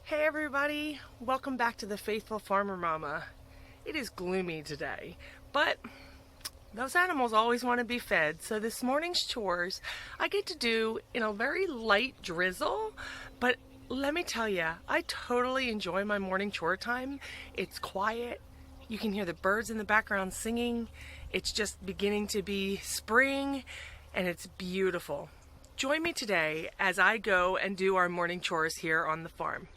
Hey everybody, welcome back to the Faithful Farmer Mama. It is gloomy today, but those animals always want to be fed, so this morning's chores I get to do in a very light drizzle, but let me tell you, I totally enjoy my morning chore time. It's quiet, you can hear the birds in the background singing, it's just beginning to be spring, and it's beautiful. Join me today as I go and do our morning chores here on the farm.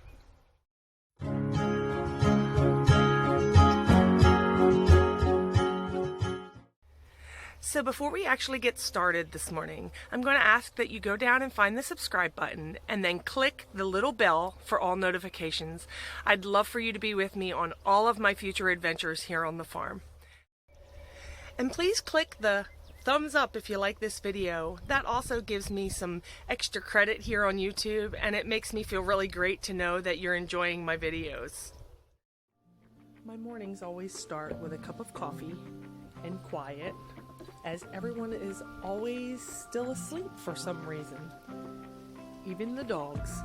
So before we actually get started this morning, I'm going to ask that you go down and find the subscribe button and then click the little bell for all notifications. I'd love for you to be with me on all of my future adventures here on the farm. And please click the thumbs up if you like this video. That also gives me some extra credit here on YouTube, and it makes me feel really great to know that you're enjoying my videos. My mornings always start with a cup of coffee and quiet, as everyone is always still asleep for some reason, even the dogs.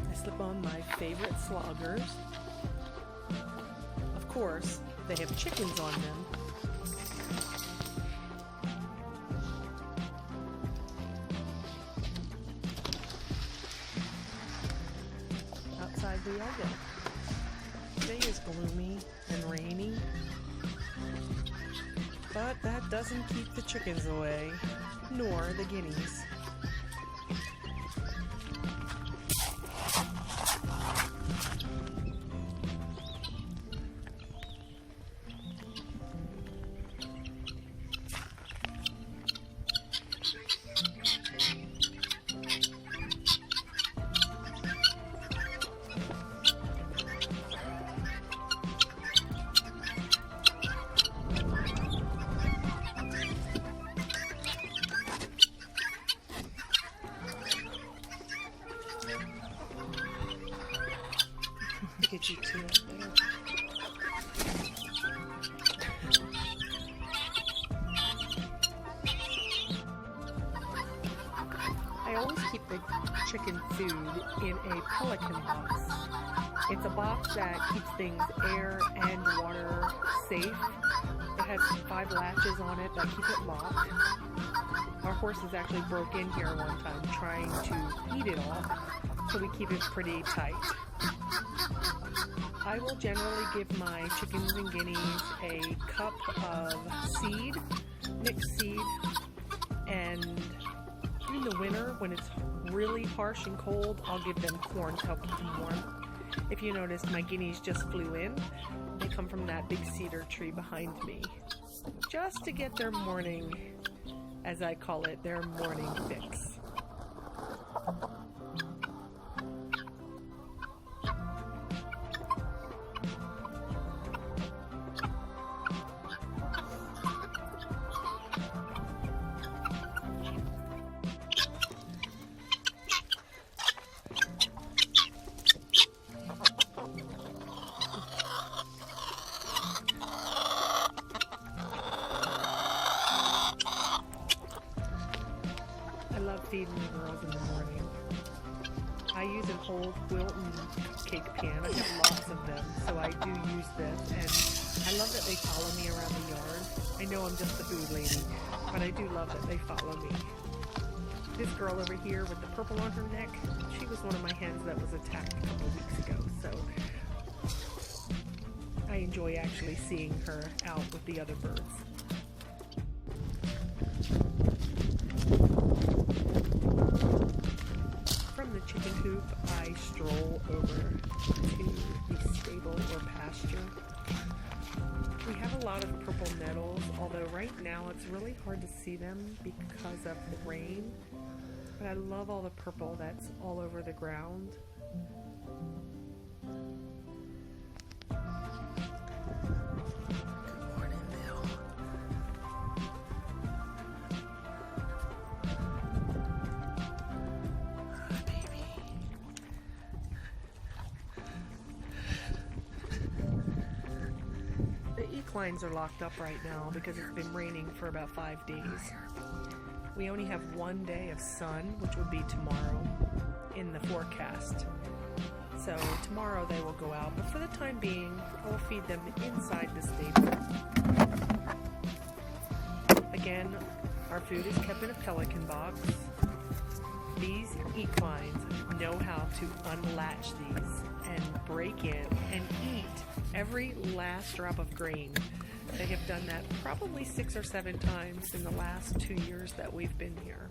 I slip on my favorite sloggers. Of course, they have chickens on them. We are good. Today is gloomy and rainy, but that doesn't keep the chickens away, nor the guineas. Get you two up there. I always keep the chicken food in a pelican box. It's a box that keeps things air and water safe. It has 5 latches on it that keep it locked. Our horses actually broke in here one time trying to eat it all, so we keep it pretty tight. I will generally give my chickens and guineas a cup of seed, mixed seed, and in the winter when it's really harsh and cold, I'll give them corn to help keep them warm. If you notice, my guineas just flew in. They come from that big cedar tree behind me, just to get their morning, as I call it, their morning fix. Feeding the girls in the morning. I use an old Wilton cake pan. I have lots of them, so I do use this, and I love that they follow me around the yard. I know I'm just the food lady, but I do love that they follow me. This girl over here with the purple on her neck, she was one of my hens that was attacked a couple weeks ago, so I enjoy actually seeing her out with the other birds. From the chicken coop, I stroll over to the stable or pasture. We have a lot of purple nettles, although right now it's really hard to see them because of the rain. But I love all the purple that's all over the ground. equines are locked up right now because it's been raining for about 5 days. We only have 1 day of sun, which would be tomorrow, in the forecast. So tomorrow they will go out, but for the time being, I will feed them inside the stable. Again, our food is kept in a pelican box. These equines know how to unlatch these and break in and eat every last drop of grain. They have done that probably 6 or 7 times in the last 2 years that we've been here.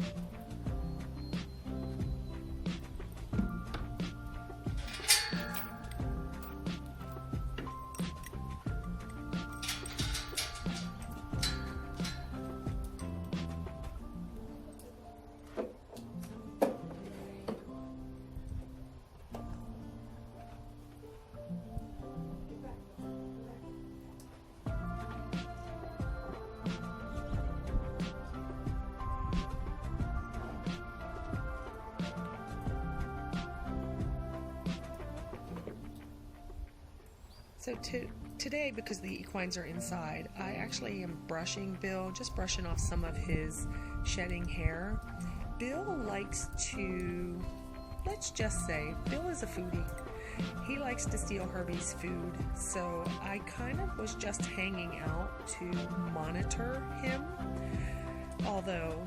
So today, because the equines are inside, I actually am brushing Bill, just brushing off some of his shedding hair. Bill likes to, let's just say, Bill is a foodie. He likes to steal Herbie's food, so I kind of was just hanging out to monitor him. Although,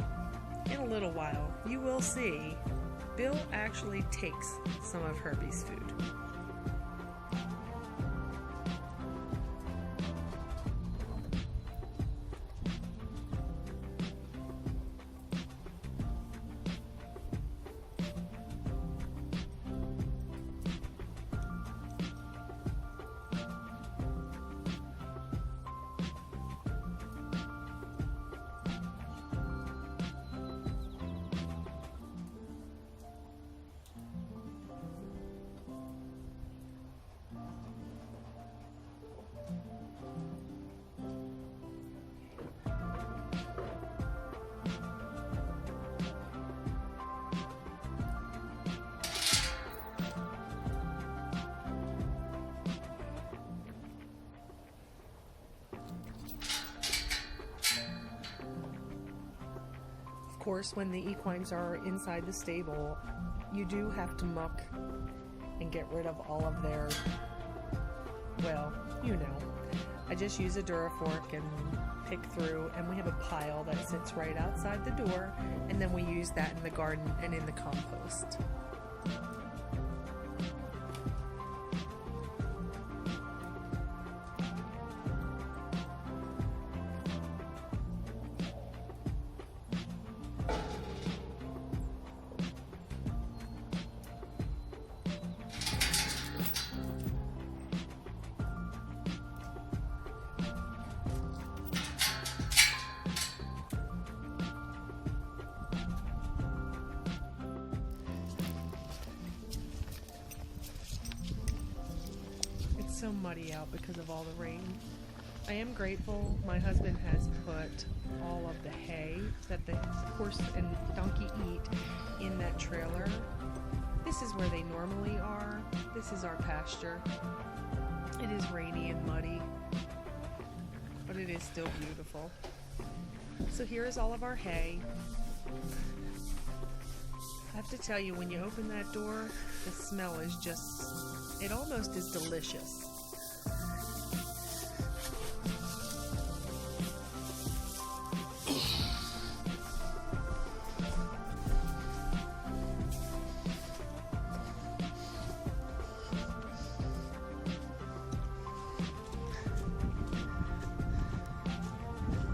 in a little while, you will see, Bill actually takes some of Herbie's food. Of course, when the equines are inside the stable, you do have to muck and get rid of all of their, well, you know. I just use a Durafork and pick through, and we have a pile that sits right outside the door, and then we use that in the garden and in the compost. So muddy out because of all the rain. I am grateful my husband has put all of the hay that the horse and donkey eat in that trailer. This is where they normally are. This is our pasture. It is rainy and muddy, but it is still beautiful. So here is all of our hay. I have to tell you, when you open that door, the smell is just, it almost is delicious.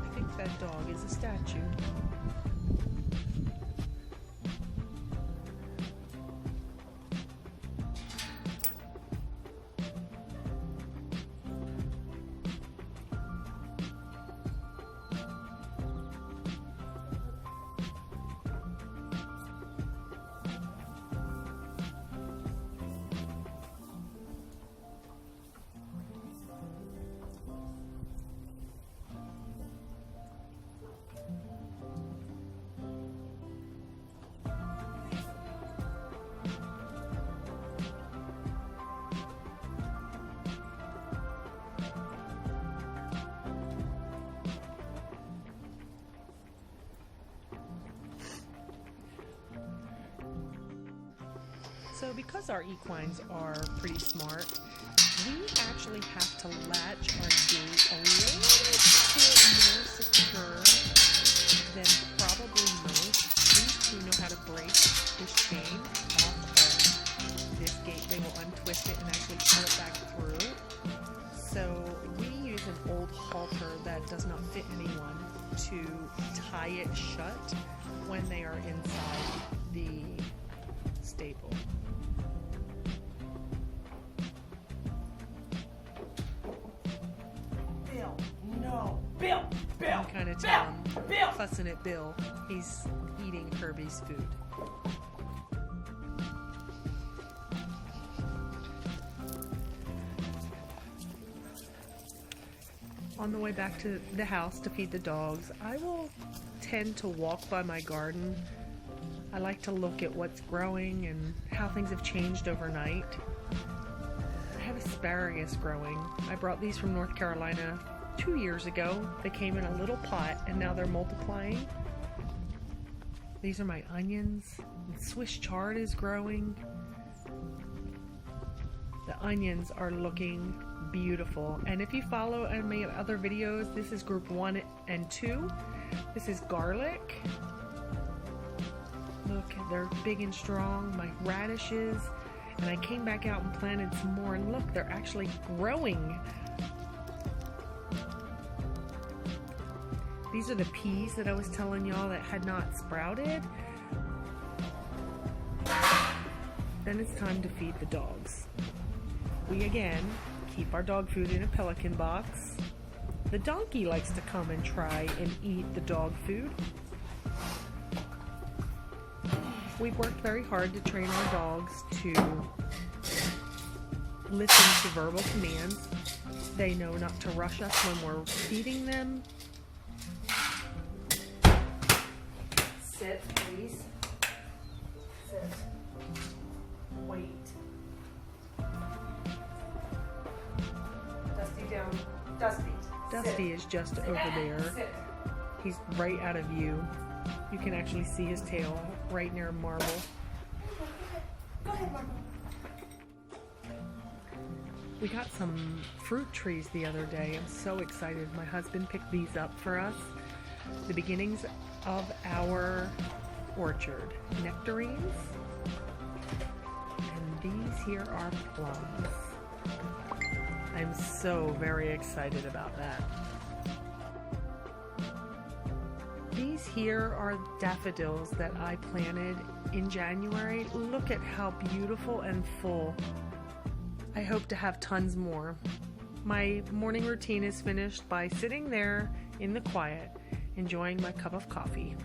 I think that dog is a statue. So because our equines are pretty smart, we actually have to latch our gate a little bit more secure than probably most. These two know how to break this chain off of this gate. They will untwist it and actually pull it back through. So we use an old halter that does not fit anyone to tie it shut when they are inside the stable. Bill, no. Bill, I'm kind of telling him, fussing at Bill. He's eating Kirby's food. On the way back to the house to feed the dogs, I will tend to walk by my garden. I like to look at what's growing and how things have changed overnight. I have asparagus growing. I brought these from North Carolina 2 years ago. They came in a little pot and now they're multiplying. These are my onions. Swiss chard is growing. The onions are looking beautiful. And if you follow my other videos, this is group 1 and 2. This is garlic. Look, they're big and strong. My radishes. And I came back out and planted some more, and look, they're actually growing. These are the peas that I was telling y'all that had not sprouted. Then it's time to feed the dogs. We again keep our dog food in a pelican box. The donkey likes to come and try and eat the dog food. We've worked very hard to train our dogs to listen to verbal commands. They know not to rush us when we're feeding them. Sit, please. Sit. Wait. Dusty down. Dusty. Dusty is just over there. Sit. He's right out of view. You can actually see his tail right near Marble. Go ahead, Marble. We got some fruit trees the other day. I'm so excited. My husband picked these up for us. The beginnings of our orchard. Nectarines. And these here are plums. I'm so very excited about that. These here are daffodils that I planted in January. Look at how beautiful and full. I hope to have tons more. My morning routine is finished by sitting there in the quiet, enjoying my cup of coffee.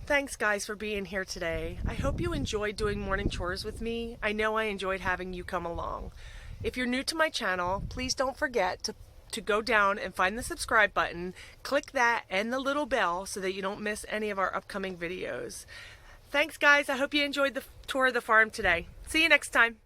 Thanks guys for being here today. I hope you enjoyed doing morning chores with me. I know I enjoyed having you come along. If you're new to my channel, please don't forget to go down and find the subscribe button, click that and the little bell so that you don't miss any of our upcoming videos. Thanks guys, I hope you enjoyed the tour of the farm today. See you next time.